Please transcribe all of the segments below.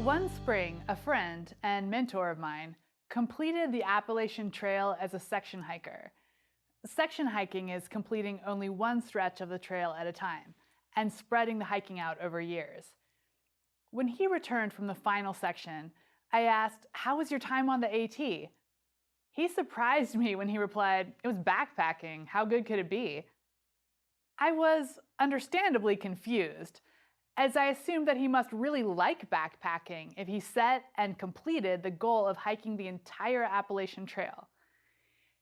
One spring, a friend and mentor of mine completed the Appalachian Trail as a section hiker. Section hiking is completing only one stretch of the trail at a time and spreading the hiking out over years. When he returned from the final section, I asked, "How was your time on the AT?" He surprised me when he replied, "It was backpacking. How good could it be?" I was understandably confused, as I assumed that he must really like backpacking if he set and completed the goal of hiking the entire Appalachian Trail.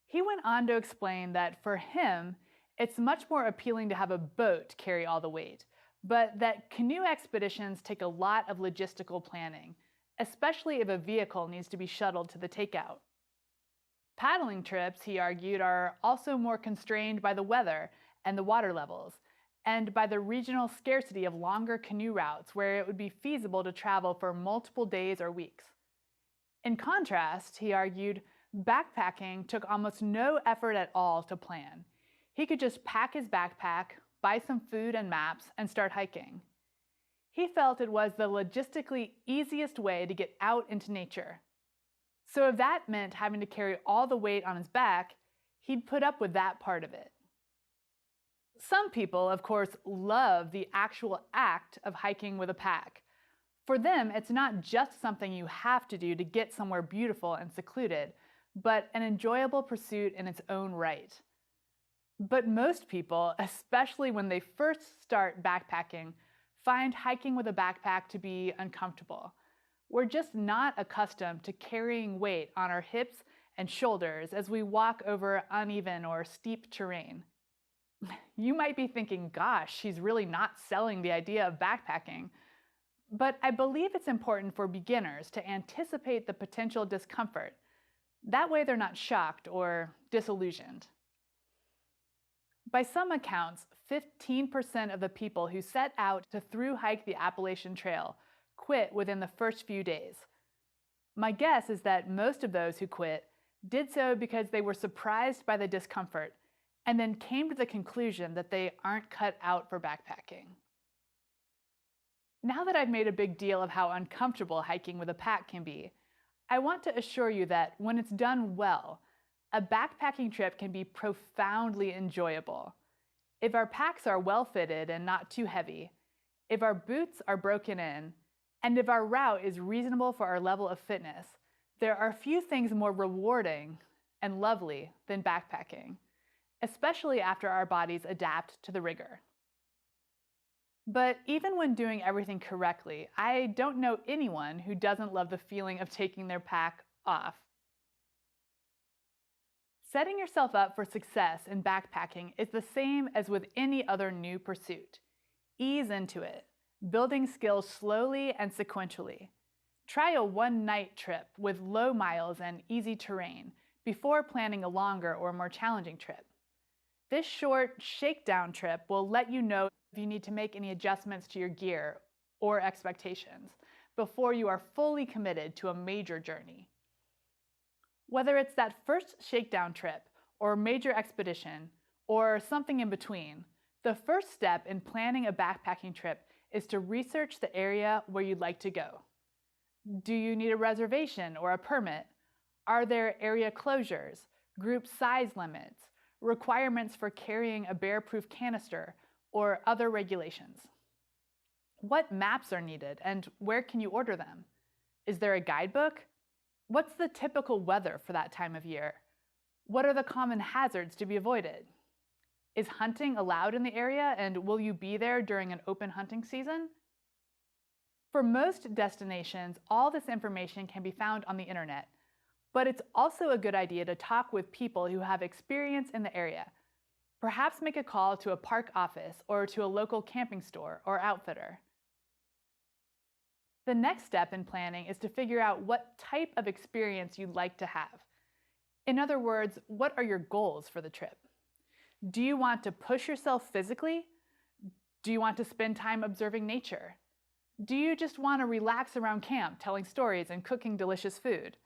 He went on to explain that for him, it's much more appealing to have a boat carry all the weight, but that canoe expeditions take a lot of logistical planning, especially if a vehicle needs to be shuttled to the takeout. Paddling trips, he argued, are also more constrained by the weather and the water levels, and by the regional scarcity of longer canoe routes where it would be feasible to travel for multiple days or weeks. In contrast, he argued, backpacking took almost no effort at all to plan. He could just pack his backpack, buy some food and maps, and start hiking. He felt it was the logistically easiest way to get out into nature. So if that meant having to carry all the weight on his back, he'd put up with that part of it. Some people, of course, love the actual act of hiking with a pack. For them, it's not just something you have to do to get somewhere beautiful and secluded, but an enjoyable pursuit in its own right. But most people, especially when they first start backpacking, find hiking with a backpack to be uncomfortable. We're just not accustomed to carrying weight on our hips and shoulders as we walk over uneven or steep terrain. You might be thinking, gosh, she's really not selling the idea of backpacking. But I believe it's important for beginners to anticipate the potential discomfort. That way they're not shocked or disillusioned. By some accounts, 15% of the people who set out to thru hike the Appalachian Trail quit within the first few days. My guess is that most of those who quit did so because they were surprised by the discomfort and then came to the conclusion that they aren't cut out for backpacking. Now that I've made a big deal of how uncomfortable hiking with a pack can be, I want to assure you that when it's done well, a backpacking trip can be profoundly enjoyable. If our packs are well fitted and not too heavy, if our boots are broken in, and if our route is reasonable for our level of fitness, there are few things more rewarding and lovely than backpacking, especially after our bodies adapt to the rigor. But even when doing everything correctly, I don't know anyone who doesn't love the feeling of taking their pack off. Setting yourself up for success in backpacking is the same as with any other new pursuit. Ease into it, building skills slowly and sequentially. Try a one-night trip with low miles and easy terrain before planning a longer or more challenging trip. This short shakedown trip will let you know if you need to make any adjustments to your gear or expectations before you are fully committed to a major journey. Whether it's that first shakedown trip or major expedition or something in between, the first step in planning a backpacking trip is to research the area where you'd like to go. Do you need a reservation or a permit? Are there area closures, group size limits, requirements for carrying a bear-proof canister, or other regulations? What maps are needed and where can you order them? Is there a guidebook? What's the typical weather for that time of year? What are the common hazards to be avoided? Is hunting allowed in the area, and will you be there during an open hunting season? For most destinations, all this information can be found on the internet, but it's also a good idea to talk with people who have experience in the area. Perhaps make a call to a park office or to a local camping store or outfitter. The next step in planning is to figure out what type of experience you'd like to have. In other words, what are your goals for the trip? Do you want to push yourself physically? Do you want to spend time observing nature? Do you just want to relax around camp, telling stories and cooking delicious food?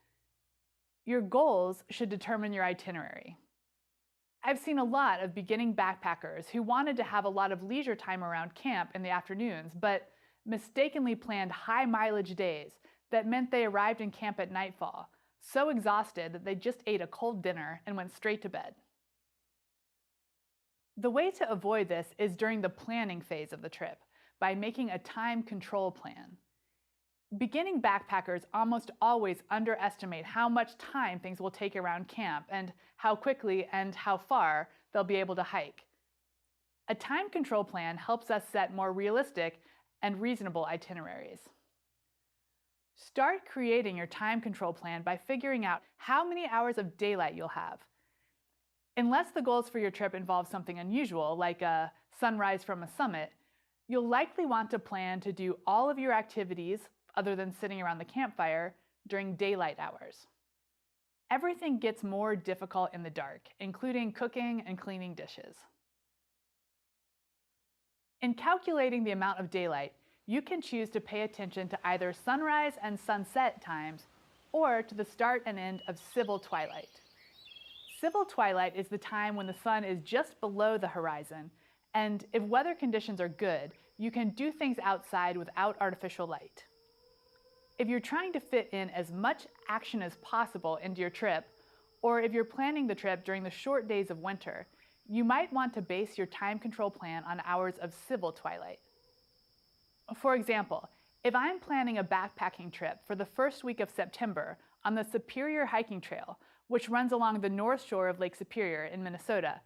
Your goals should determine your itinerary. I've seen a lot of beginning backpackers who wanted to have a lot of leisure time around camp in the afternoons, but mistakenly planned high mileage days that meant they arrived in camp at nightfall, so exhausted that they just ate a cold dinner and went straight to bed. The way to avoid this is during the planning phase of the trip, by making a time control plan. Beginning backpackers almost always underestimate how much time things will take around camp and how quickly and how far they'll be able to hike. A time control plan helps us set more realistic and reasonable itineraries. Start creating your time control plan by figuring out how many hours of daylight you'll have. Unless the goals for your trip involve something unusual, like a sunrise from a summit, you'll likely want to plan to do all of your activities, other than sitting around the campfire, during daylight hours. Everything gets more difficult in the dark, including cooking and cleaning dishes. In calculating the amount of daylight, you can choose to pay attention to either sunrise and sunset times or to the start and end of civil twilight. Civil twilight is the time when the sun is just below the horizon, and if weather conditions are good, you can do things outside without artificial light. If you're trying to fit in as much action as possible into your trip, or if you're planning the trip during the short days of winter, you might want to base your time control plan on hours of civil twilight. For example, if I'm planning a backpacking trip for the first week of September on the Superior Hiking Trail, which runs along the north shore of Lake Superior in Minnesota,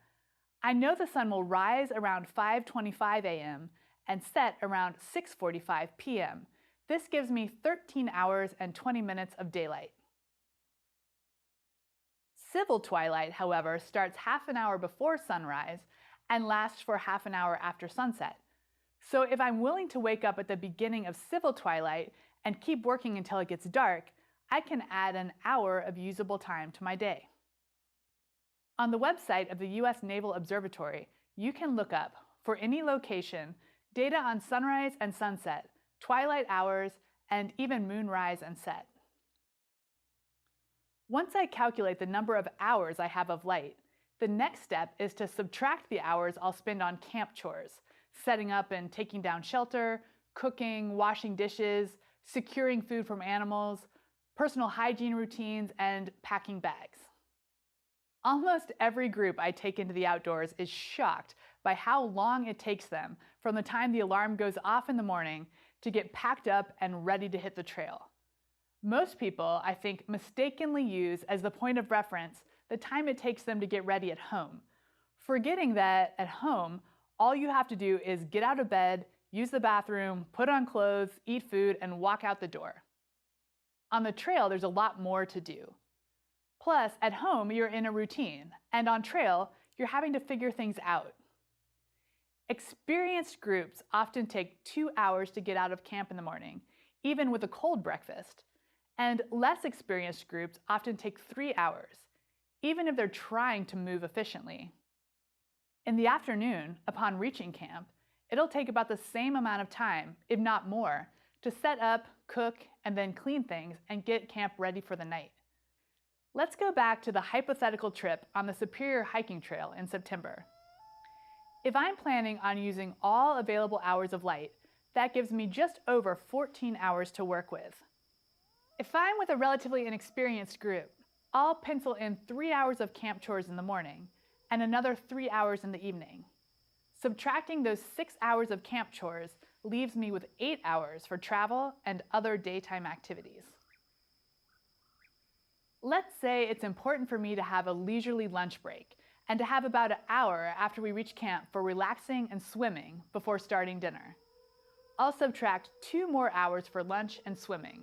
I know the sun will rise around 5:25 a.m. and set around 6:45 p.m. This gives me 13 hours and 20 minutes of daylight. Civil twilight, however, starts half an hour before sunrise and lasts for half an hour after sunset. So if I'm willing to wake up at the beginning of civil twilight and keep working until it gets dark, I can add an hour of usable time to my day. On the website of the U.S. Naval Observatory, you can look up, for any location, data on sunrise and sunset, twilight hours, and even moonrise and set. Once I calculate the number of hours I have of light, the next step is to subtract the hours I'll spend on camp chores, setting up and taking down shelter, cooking, washing dishes, securing food from animals, personal hygiene routines, and packing bags. Almost every group I take into the outdoors is shocked by how long it takes them from the time the alarm goes off in the morning to get packed up and ready to hit the trail. Most people, I think, mistakenly use as the point of reference the time it takes them to get ready at home, forgetting that at home, all you have to do is get out of bed, use the bathroom, put on clothes, eat food, and walk out the door. On the trail, there's a lot more to do. Plus, at home, you're in a routine, and on trail, you're having to figure things out. Experienced groups often take 2 hours to get out of camp in the morning, even with a cold breakfast, and less experienced groups often take 3 hours, even if they're trying to move efficiently. In the afternoon, upon reaching camp, it'll take about the same amount of time, if not more, to set up, cook, and then clean things and get camp ready for the night. Let's go back to the hypothetical trip on the Superior Hiking Trail in September. If I'm planning on using all available hours of light, that gives me just over 14 hours to work with. If I'm with a relatively inexperienced group, I'll pencil in 3 hours of camp chores in the morning and another 3 hours in the evening. Subtracting those 6 hours of camp chores leaves me with 8 hours for travel and other daytime activities. Let's say it's important for me to have a leisurely lunch break and to have about an hour after we reach camp for relaxing and swimming before starting dinner. I'll subtract 2 more hours for lunch and swimming.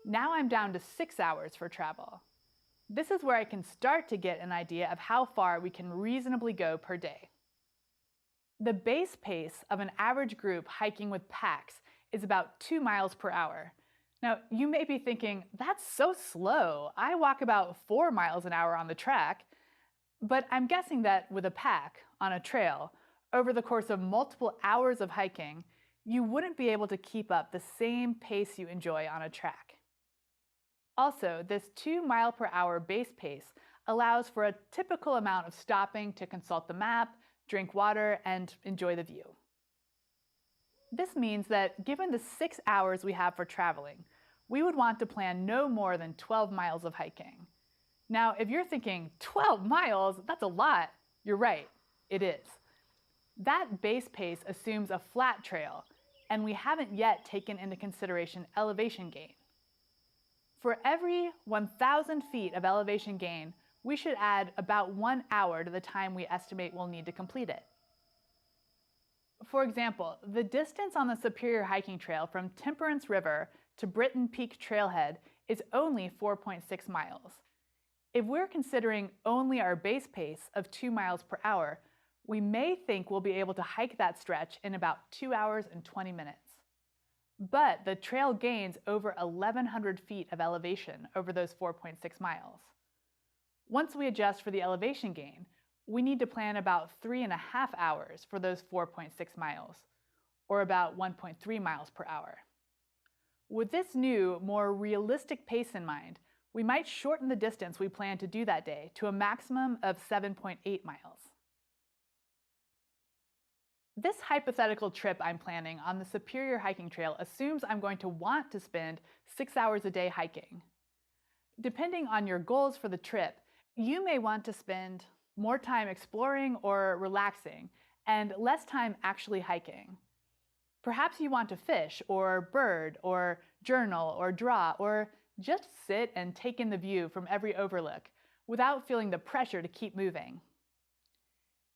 Now I'm down to 6 hours for travel. This is where I can start to get an idea of how far we can reasonably go per day. The base pace of an average group hiking with packs is about 2 miles per hour. Now, you may be thinking, that's so slow. I walk about 4 miles an hour on the track. But I'm guessing that with a pack on a trail, over the course of multiple hours of hiking, you wouldn't be able to keep up the same pace you enjoy on a track. Also, this 2 mile per hour base pace allows for a typical amount of stopping to consult the map, drink water, and enjoy the view. This means that given the 6 hours we have for traveling, we would want to plan no more than 12 miles of hiking. Now, if you're thinking, 12 miles? That's a lot. You're right, it is. That base pace assumes a flat trail, and we haven't yet taken into consideration elevation gain. For every 1,000 feet of elevation gain, we should add about 1 hour to the time we estimate we'll need to complete it. For example, the distance on the Superior Hiking Trail from Temperance River to Britton Peak Trailhead is only 4.6 miles. If we're considering only our base pace of 2 miles per hour, we may think we'll be able to hike that stretch in about 2 hours and 20 minutes. But the trail gains over 1,100 feet of elevation over those 4.6 miles. Once we adjust for the elevation gain, we need to plan about 3.5 hours for those 4.6 miles, or about 1.3 miles per hour. With this new, more realistic pace in mind, we might shorten the distance we plan to do that day to a maximum of 7.8 miles. This hypothetical trip I'm planning on the Superior Hiking Trail assumes I'm going to want to spend 6 hours a day hiking. Depending on your goals for the trip, you may want to spend more time exploring or relaxing and less time actually hiking. Perhaps you want to fish or bird or journal or draw or just sit and take in the view from every overlook without feeling the pressure to keep moving.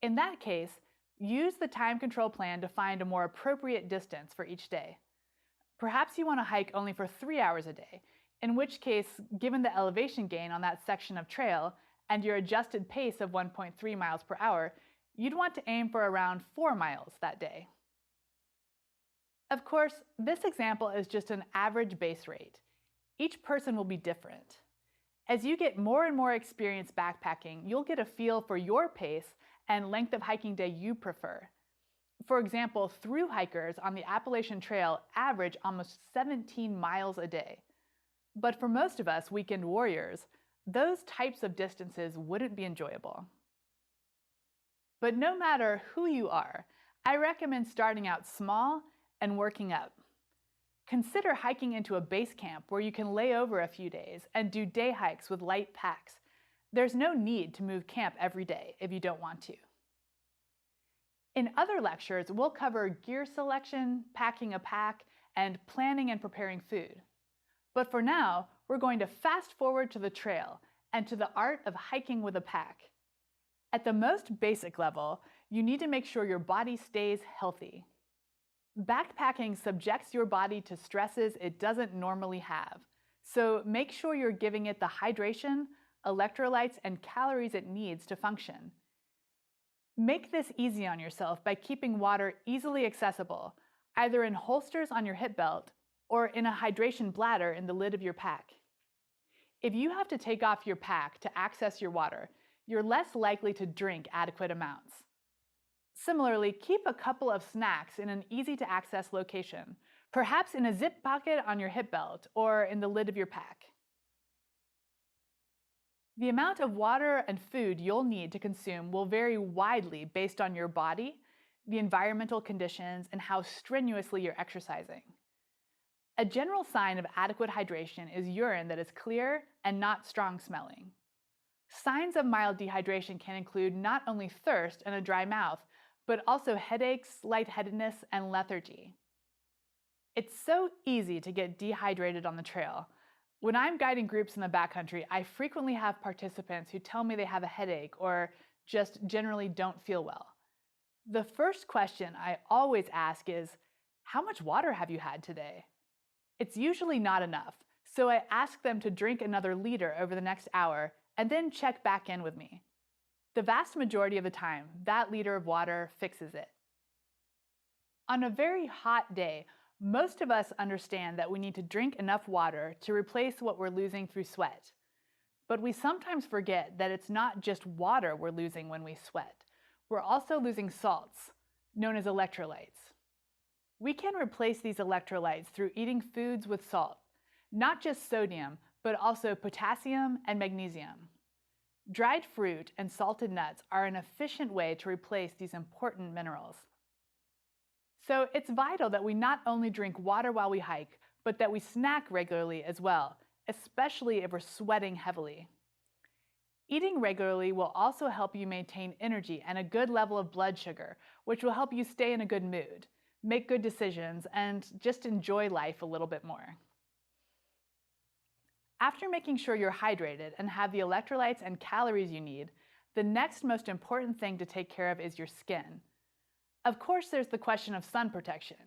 In that case, use the time control plan to find a more appropriate distance for each day. Perhaps you want to hike only for 3 hours a day, in which case, given the elevation gain on that section of trail and your adjusted pace of 1.3 miles per hour, you'd want to aim for around 4 miles that day. Of course, this example is just an average base rate. Each person will be different. As you get more and more experience backpacking, you'll get a feel for your pace and length of hiking day you prefer. For example, through hikers on the Appalachian Trail average almost 17 miles a day. But for most of us weekend warriors, those types of distances wouldn't be enjoyable. But no matter who you are, I recommend starting out small and working up. Consider hiking into a base camp where you can lay over a few days and do day hikes with light packs. There's no need to move camp every day if you don't want to. In other lectures, we'll cover gear selection, packing a pack, and planning and preparing food. But for now, we're going to fast forward to the trail and to the art of hiking with a pack. At the most basic level, you need to make sure your body stays healthy. Backpacking subjects your body to stresses it doesn't normally have, so make sure you're giving it the hydration, electrolytes, and calories it needs to function. Make this easy on yourself by keeping water easily accessible, either in holsters on your hip belt or in a hydration bladder in the lid of your pack. If you have to take off your pack to access your water, you're less likely to drink adequate amounts. Similarly, keep a couple of snacks in an easy-to-access location, perhaps in a zip pocket on your hip belt or in the lid of your pack. The amount of water and food you'll need to consume will vary widely based on your body, the environmental conditions, and how strenuously you're exercising. A general sign of adequate hydration is urine that is clear and not strong smelling. Signs of mild dehydration can include not only thirst and a dry mouth, but also headaches, lightheadedness, and lethargy. It's so easy to get dehydrated on the trail. When I'm guiding groups in the backcountry, I frequently have participants who tell me they have a headache or just generally don't feel well. The first question I always ask is, how much water have you had today? It's usually not enough, so I ask them to drink another liter over the next hour and then check back in with me. The vast majority of the time, that liter of water fixes it. On a very hot day, most of us understand that we need to drink enough water to replace what we're losing through sweat. But we sometimes forget that it's not just water we're losing when we sweat. We're also losing salts, known as electrolytes. We can replace these electrolytes through eating foods with salt, not just sodium, but also potassium and magnesium. Dried fruit and salted nuts are an efficient way to replace these important minerals. So it's vital that we not only drink water while we hike, but that we snack regularly as well, especially if we're sweating heavily. Eating regularly will also help you maintain energy and a good level of blood sugar, which will help you stay in a good mood, make good decisions, and just enjoy life a little bit more. After making sure you're hydrated and have the electrolytes and calories you need, the next most important thing to take care of is your skin. Of course, there's the question of sun protection,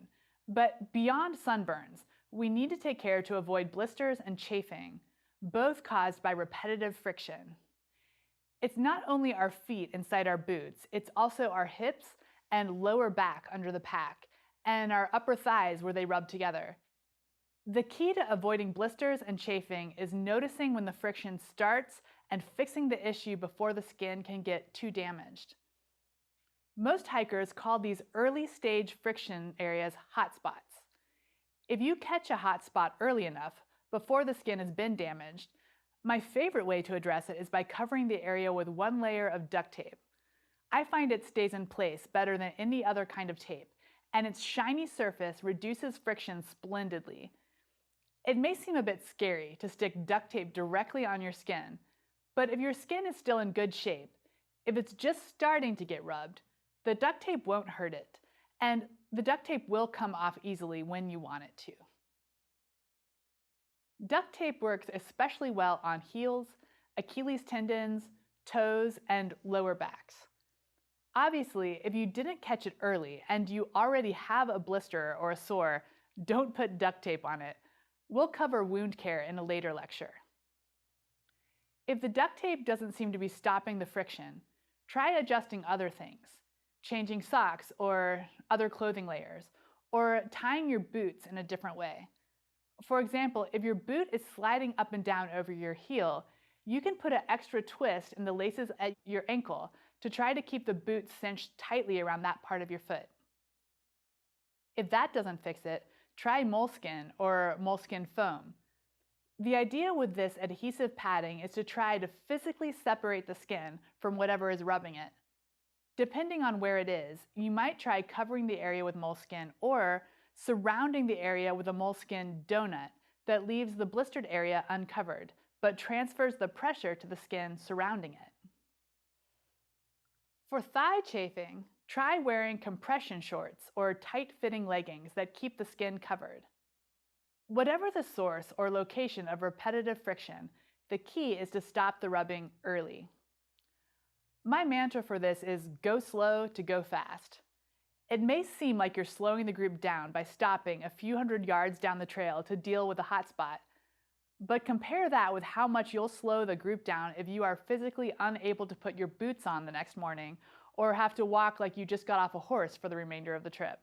but beyond sunburns, we need to take care to avoid blisters and chafing, both caused by repetitive friction. It's not only our feet inside our boots, it's also our hips and lower back under the pack, and our upper thighs where they rub together. The key to avoiding blisters and chafing is noticing when the friction starts and fixing the issue before the skin can get too damaged. Most hikers call these early stage friction areas hot spots. If you catch a hot spot early enough, before the skin has been damaged, my favorite way to address it is by covering the area with one layer of duct tape. I find it stays in place better than any other kind of tape, and its shiny surface reduces friction splendidly. It may seem a bit scary to stick duct tape directly on your skin, but if your skin is still in good shape, if it's just starting to get rubbed, the duct tape won't hurt it, and the duct tape will come off easily when you want it to. Duct tape works especially well on heels, Achilles tendons, toes, and lower backs. Obviously, if you didn't catch it early and you already have a blister or a sore, don't put duct tape on it. We'll cover wound care in a later lecture. If the duct tape doesn't seem to be stopping the friction, try adjusting other things, changing socks or other clothing layers, or tying your boots in a different way. For example, if your boot is sliding up and down over your heel, you can put an extra twist in the laces at your ankle to try to keep the boot cinched tightly around that part of your foot. If that doesn't fix it, try moleskin or moleskin foam. The idea with this adhesive padding is to try to physically separate the skin from whatever is rubbing it. Depending on where it is, you might try covering the area with moleskin or surrounding the area with a moleskin donut that leaves the blistered area uncovered, but transfers the pressure to the skin surrounding it. For thigh chafing, try wearing compression shorts or tight-fitting leggings that keep the skin covered. Whatever the source or location of repetitive friction, the key is to stop the rubbing early. My mantra for this is go slow to go fast. It may seem like you're slowing the group down by stopping a few hundred yards down the trail to deal with a hot spot, but compare that with how much you'll slow the group down if you are physically unable to put your boots on the next morning or have to walk like you just got off a horse for the remainder of the trip.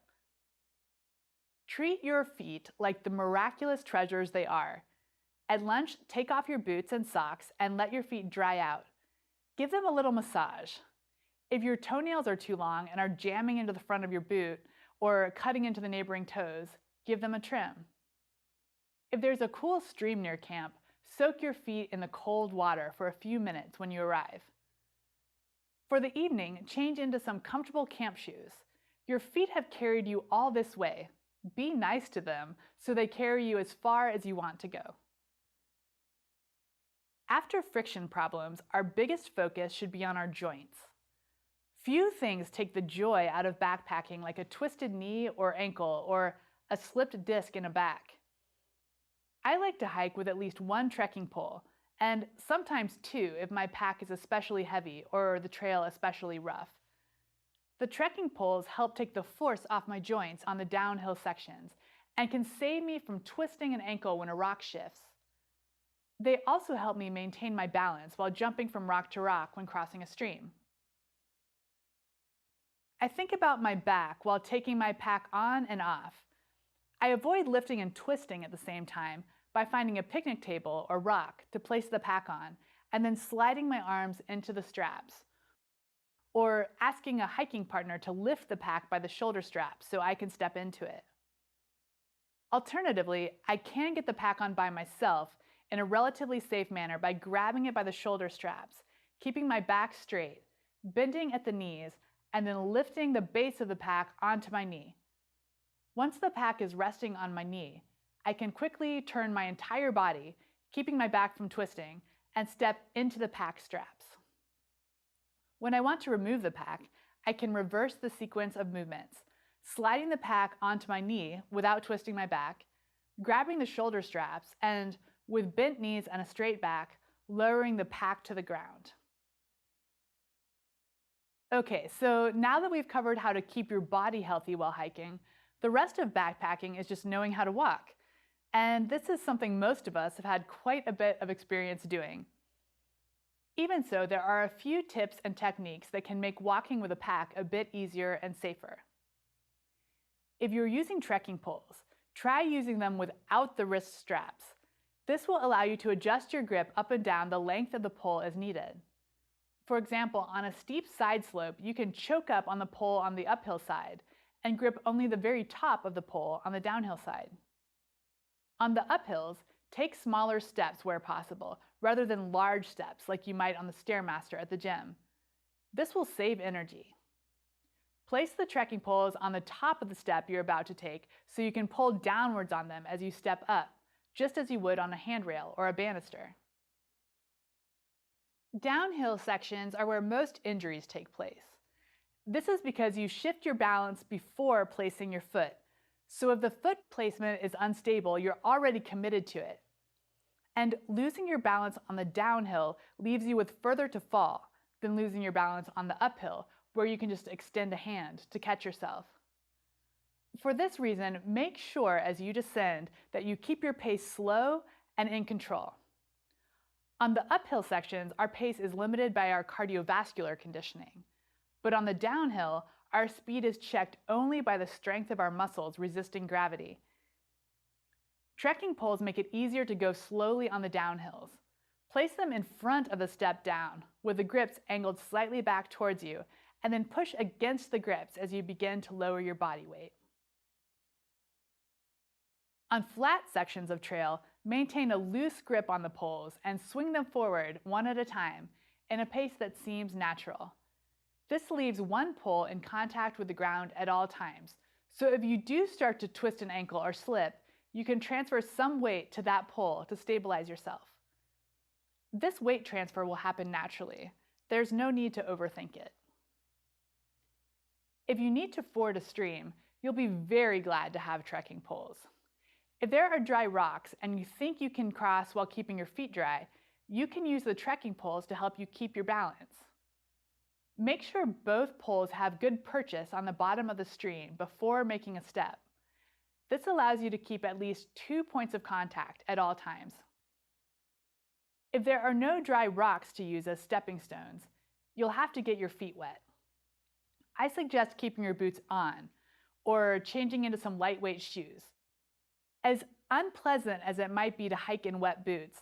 Treat your feet like the miraculous treasures they are. At lunch, take off your boots and socks and let your feet dry out. Give them a little massage. If your toenails are too long and are jamming into the front of your boot or cutting into the neighboring toes, give them a trim. If there's a cool stream near camp, soak your feet in the cold water for a few minutes when you arrive. For the evening, change into some comfortable camp shoes. Your feet have carried you all this way. Be nice to them so they carry you as far as you want to go. After friction problems, our biggest focus should be on our joints. Few things take the joy out of backpacking like a twisted knee or ankle or a slipped disc in a back. I like to hike with at least one trekking pole, and sometimes two if my pack is especially heavy or the trail especially rough. The trekking poles help take the force off my joints on the downhill sections and can save me from twisting an ankle when a rock shifts. They also help me maintain my balance while jumping from rock to rock when crossing a stream. I think about my back while taking my pack on and off. I avoid lifting and twisting at the same time by finding a picnic table or rock to place the pack on and then sliding my arms into the straps, or asking a hiking partner to lift the pack by the shoulder straps so I can step into it. Alternatively, I can get the pack on by myself in a relatively safe manner by grabbing it by the shoulder straps, keeping my back straight, bending at the knees, and then lifting the base of the pack onto my knee. Once the pack is resting on my knee, I can quickly turn my entire body, keeping my back from twisting, and step into the pack straps. When I want to remove the pack, I can reverse the sequence of movements, sliding the pack onto my knee without twisting my back, grabbing the shoulder straps, and with bent knees and a straight back, lowering the pack to the ground. Okay, so now that we've covered how to keep your body healthy while hiking, the rest of backpacking is just knowing how to walk. And this is something most of us have had quite a bit of experience doing. Even so, there are a few tips and techniques that can make walking with a pack a bit easier and safer. If you're using trekking poles, try using them without the wrist straps. This will allow you to adjust your grip up and down the length of the pole as needed. For example, on a steep side slope, you can choke up on the pole on the uphill side and grip only the very top of the pole on the downhill side. On the uphills, take smaller steps where possible, rather than large steps like you might on the Stairmaster at the gym. This will save energy. Place the trekking poles on the top of the step you're about to take so you can pull downwards on them as you step up, just as you would on a handrail or a banister. Downhill sections are where most injuries take place. This is because you shift your balance before placing your foot. So if the foot placement is unstable, you're already committed to it. And losing your balance on the downhill leaves you with further to fall than losing your balance on the uphill, where you can just extend a hand to catch yourself. For this reason, make sure as you descend that you keep your pace slow and in control. On the uphill sections, our pace is limited by our cardiovascular conditioning. But on the downhill, our speed is checked only by the strength of our muscles resisting gravity. Trekking poles make it easier to go slowly on the downhills. Place them in front of the step down, with the grips angled slightly back towards you, and then push against the grips as you begin to lower your body weight. On flat sections of trail, maintain a loose grip on the poles and swing them forward one at a time in a pace that seems natural. This leaves one pole in contact with the ground at all times, so if you do start to twist an ankle or slip, you can transfer some weight to that pole to stabilize yourself. This weight transfer will happen naturally. There's no need to overthink it. If you need to ford a stream, you'll be very glad to have trekking poles. If there are dry rocks and you think you can cross while keeping your feet dry, you can use the trekking poles to help you keep your balance. Make sure both poles have good purchase on the bottom of the stream before making a step. This allows you to keep at least 2 points of contact at all times. If there are no dry rocks to use as stepping stones, you'll have to get your feet wet. I suggest keeping your boots on or changing into some lightweight shoes. As unpleasant as it might be to hike in wet boots,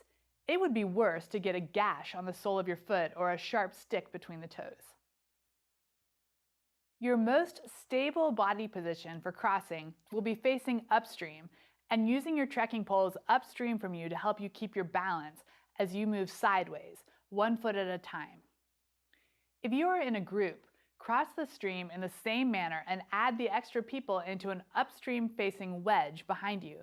it would be worse to get a gash on the sole of your foot or a sharp stick between the toes. Your most stable body position for crossing will be facing upstream and using your trekking poles upstream from you to help you keep your balance as you move sideways, 1 foot at a time. If you are in a group, cross the stream in the same manner and add the extra people into an upstream facing wedge behind you.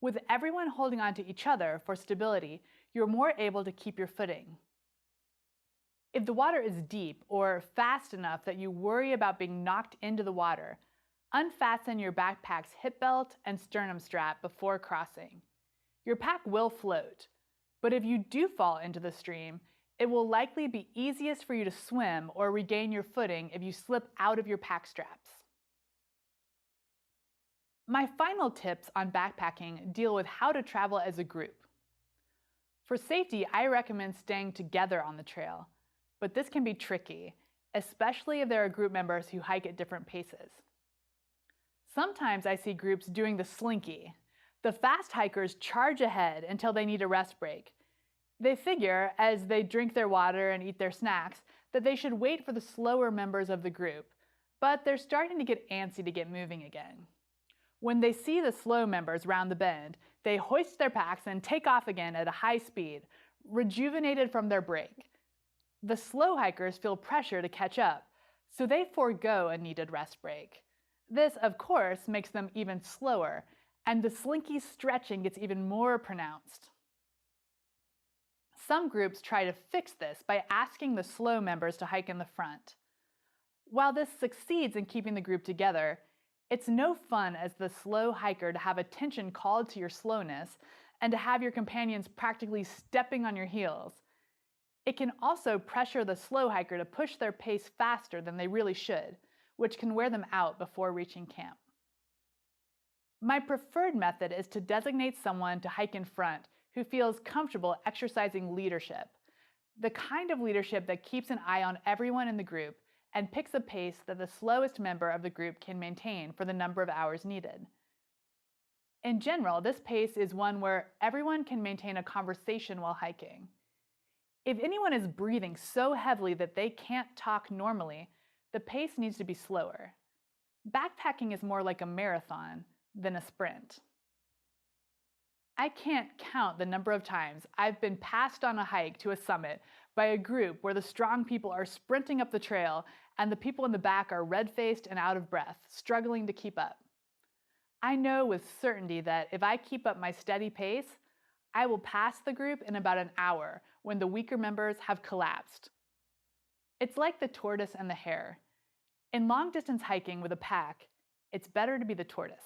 With everyone holding on to each other for stability, you're more able to keep your footing. If the water is deep or fast enough that you worry about being knocked into the water, unfasten your backpack's hip belt and sternum strap before crossing. Your pack will float, but if you do fall into the stream, it will likely be easiest for you to swim or regain your footing if you slip out of your pack straps. My final tips on backpacking deal with how to travel as a group. For safety, I recommend staying together on the trail, but this can be tricky, especially if there are group members who hike at different paces. Sometimes I see groups doing the slinky. The fast hikers charge ahead until they need a rest break. They figure, as they drink their water and eat their snacks, that they should wait for the slower members of the group, but they're starting to get antsy to get moving again. When they see the slow members round the bend, they hoist their packs and take off again at a high speed, rejuvenated from their break. The slow hikers feel pressure to catch up, so they forego a needed rest break. This, of course, makes them even slower, and the slinky stretching gets even more pronounced. Some groups try to fix this by asking the slow members to hike in the front. While this succeeds in keeping the group together, it's no fun as the slow hiker to have attention called to your slowness and to have your companions practically stepping on your heels. It can also pressure the slow hiker to push their pace faster than they really should, which can wear them out before reaching camp. My preferred method is to designate someone to hike in front who feels comfortable exercising leadership, the kind of leadership that keeps an eye on everyone in the group and picks a pace that the slowest member of the group can maintain for the number of hours needed. In general, this pace is one where everyone can maintain a conversation while hiking. If anyone is breathing so heavily that they can't talk normally, the pace needs to be slower. Backpacking is more like a marathon than a sprint. I can't count the number of times I've been passed on a hike to a summit by a group where the strong people are sprinting up the trail and the people in the back are red-faced and out of breath, struggling to keep up. I know with certainty that if I keep up my steady pace, I will pass the group in about an hour when the weaker members have collapsed. It's like the tortoise and the hare. In long-distance hiking with a pack, it's better to be the tortoise.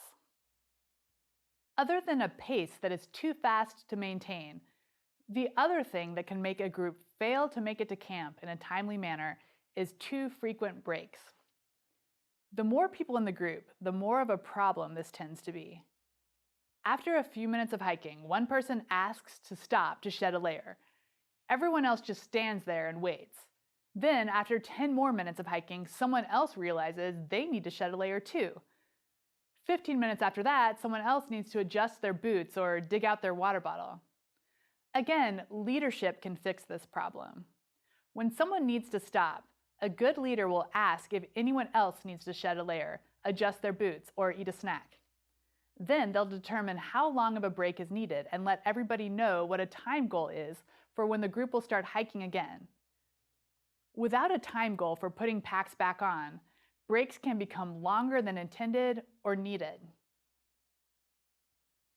Other than a pace that is too fast to maintain, the other thing that can make a group fail to make it to camp in a timely manner is too frequent breaks. The more people in the group, the more of a problem this tends to be. After a few minutes of hiking, one person asks to stop to shed a layer. Everyone else just stands there and waits. Then, after 10 more minutes of hiking, someone else realizes they need to shed a layer too. 15 minutes after that, someone else needs to adjust their boots or dig out their water bottle. Again, leadership can fix this problem. When someone needs to stop, a good leader will ask if anyone else needs to shed a layer, adjust their boots, or eat a snack. Then they'll determine how long of a break is needed and let everybody know what a time goal is for when the group will start hiking again. Without a time goal for putting packs back on, breaks can become longer than intended or needed.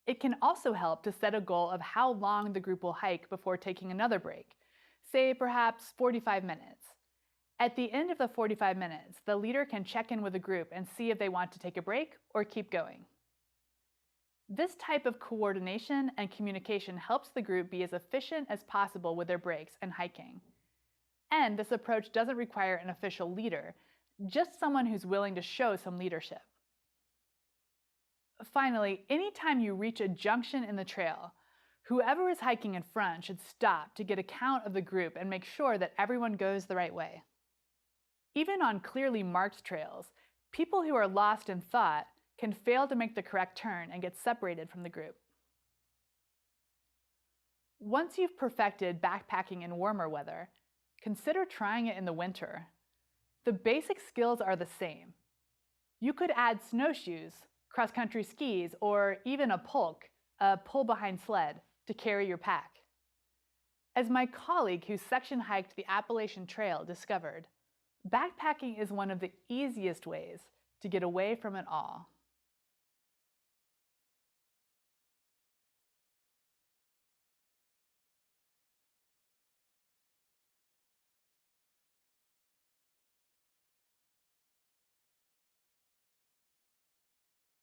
It can also help to set a goal of how long the group will hike before taking another break, say perhaps 45 minutes. At the end of the 45 minutes, the leader can check in with the group and see if they want to take a break or keep going. This type of coordination and communication helps the group be as efficient as possible with their breaks and hiking. And this approach doesn't require an official leader, just someone who's willing to show some leadership. Finally, anytime you reach a junction in the trail, whoever is hiking in front should stop to get a count of the group and make sure that everyone goes the right way. Even on clearly marked trails, people who are lost in thought can fail to make the correct turn and get separated from the group. Once you've perfected backpacking in warmer weather, consider trying it in the winter. The basic skills are the same. You could add snowshoes, cross-country skis, or even a pulk, a pull-behind sled, to carry your pack. As my colleague who section hiked the Appalachian Trail discovered, backpacking is one of the easiest ways to get away from it all.